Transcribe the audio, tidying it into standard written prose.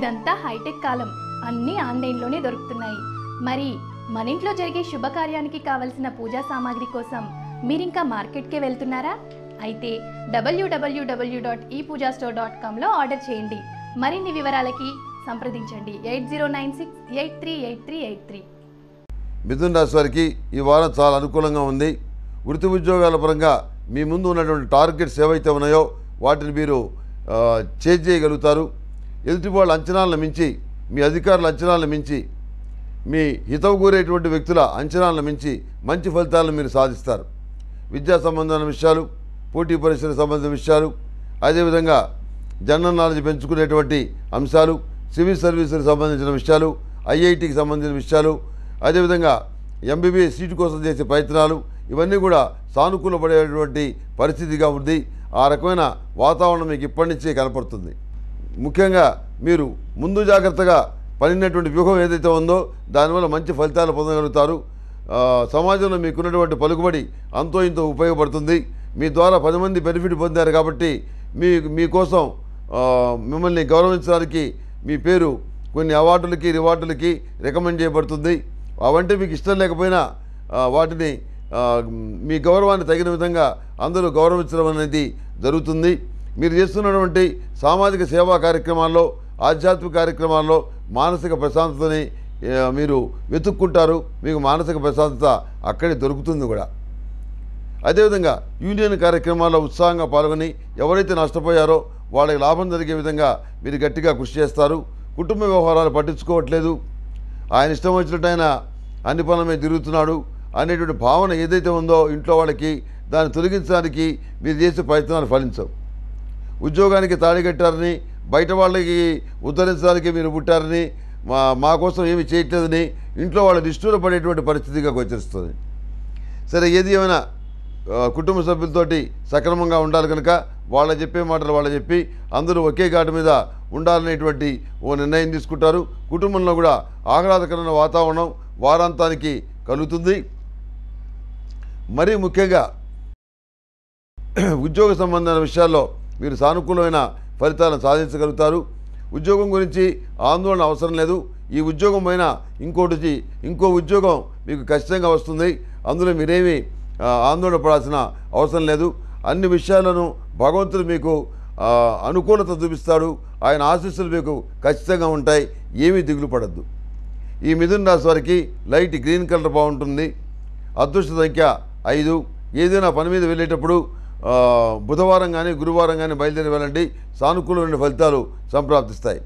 ఇదంతా హైటెక్ కాలం, అన్నీ ఆన్లైన్లోనే దొరుకుతున్నాయి. మరి మన ఇంట్లో జరిగే శుభకార్యానికి కావలసిన పూజా సామాగ్రి కోసం మీరింకా మార్కెట్కే వెళ్తున్నారా? అయితే www.epoojastore.comలో ఆర్డర్ చేయండి. మరిన్ని వివరాలకి సంప్రదించండి 8096838383. మిథున రాశి వారికి ఈ వారం చాలా అనుకూలంగా ఉంది. వృత్తి ఉద్యోగాల పరంగా మీ ముందు ఉన్నటువంటి టార్గెట్స్ ఏవైతే ఉన్నాయో వాటిని మీరు చేజ్ చేయగలుగుతారు. ఎదుటి వాళ్ళ అంచనాలను మించి, మీ అధికారుల అంచనాలను మించి, మీ హితవు కోరేటువంటి వ్యక్తుల అంచనాలను మించి మంచి ఫలితాలను మీరు సాధిస్తారు. విద్యా సంబంధమైన విషయాలు, పోటీ పరీక్షలకు సంబంధించిన విషయాలు, అదేవిధంగా జనరల్ నాలెడ్జ్ పెంచుకునేటువంటి అంశాలు, సివిల్ సర్వీసులకు సంబంధించిన విషయాలు, ఐఐటికి సంబంధించిన విషయాలు, అదేవిధంగా ఎంబీబీఎస్ సీటు కోసం చేసే ప్రయత్నాలు, ఇవన్నీ కూడా సానుకూలపడేటువంటి పరిస్థితిగా ఉంది. ఆ రకమైన వాతావరణం మీకు ఇప్పటి నుంచే కనపడుతుంది. ముఖ్యంగా మీరు ముందు జాగ్రత్తగా పడినటువంటి వ్యూహం ఏదైతే ఉందో దానివల్ల మంచి ఫలితాలు పొందగలుగుతారు. సమాజంలో మీకున్నటువంటి పలుకుబడి అంతో ఇంతో ఉపయోగపడుతుంది. మీ ద్వారా 10 మంది బెనిఫిట్ పొందారు కాబట్టి మీకోసం మిమ్మల్ని గౌరవించడానికి మీ పేరు కొన్ని అవార్డులకి, రివార్డులకి రికమెండ్ చేయబడుతుంది. అవంటే మీకు ఇష్టం లేకపోయినా వాటిని మీ గౌరవాన్ని తగిన విధంగా అందరూ గౌరవించడం అనేది జరుగుతుంది. మీరు చేస్తున్నటువంటి సామాజిక సేవా కార్యక్రమాల్లో, ఆధ్యాత్మిక కార్యక్రమాల్లో మానసిక ప్రశాంతతని మీరు వెతుక్కుంటారు. మీకు మానసిక ప్రశాంతత అక్కడే దొరుకుతుంది కూడా. అదేవిధంగా యూనియన్ కార్యక్రమాల్లో ఉత్సాహంగా పాల్గొని ఎవరైతే నష్టపోయారో వాళ్ళకి లాభం జరిగే విధంగా మీరు గట్టిగా కృషి చేస్తారు. కుటుంబ వ్యవహారాలు పట్టించుకోవట్లేదు, ఆయన ఇష్టం వచ్చినట్టు ఆయన అన్ని పనుల మీద తిరుగుతున్నాడు అనేటువంటి భావన ఏదైతే ఉందో ఇంట్లో వాళ్ళకి, దాన్ని తొలగించడానికి మీరు చేసే ప్రయత్నాలు ఫలించవు. ఉద్యోగానికి తాళికట్టారని, బయట వాళ్ళకి ఉద్ధరించడానికి మీరు పుట్టారని, మా కోసం ఏమి చేయట్లేదని ఇంట్లో వాళ్ళు నిష్ఠూర పడేటువంటి పరిస్థితిగా గోచరిస్తుంది. సరే, ఏది ఏమైనా కుటుంబ సభ్యులతోటి సక్రమంగా ఉండాలి కనుక వాళ్ళ చెప్పే మాటలు వాళ్ళ చెప్పి అందరూ ఒకే ఘాటు మీద ఉండాలనేటువంటి ఓ నిర్ణయం తీసుకుంటారు. కుటుంబంలో కూడా ఆహ్లాదకరమైన వాతావరణం వారాంతానికి కలుగుతుంది. మరీ ముఖ్యంగా ఉద్యోగ సంబంధమైన విషయాల్లో మీరు సానుకూలమైన ఫలితాలను సాధించగలుగుతారు. ఉద్యోగం గురించి ఆందోళన అవసరం లేదు. ఈ ఉద్యోగం పైన ఇంకో ఉద్యోగం మీకు ఖచ్చితంగా వస్తుంది. అందులో మీరేమీ ఆందోళన పడాల్సిన అవసరం లేదు. అన్ని విషయాలను భగవంతుడు మీకు అనుకూలత చూపిస్తాడు. ఆయన ఆశీస్సులు మీకు ఖచ్చితంగా ఉంటాయి. ఏమీ దిగులు పడద్దు. ఈ మిథున రాశి వారికి లైట్ గ్రీన్ కలర్ బాగుంటుంది. అదృష్ట సంఖ్య 5. ఏదైనా పని మీద వెళ్ళేటప్పుడు బుధవారం కానీ గురువారం కానీ బయలుదేరి వెళ్ళండి. సానుకూలమైన ఫలితాలు సంప్రాప్తిస్తాయి.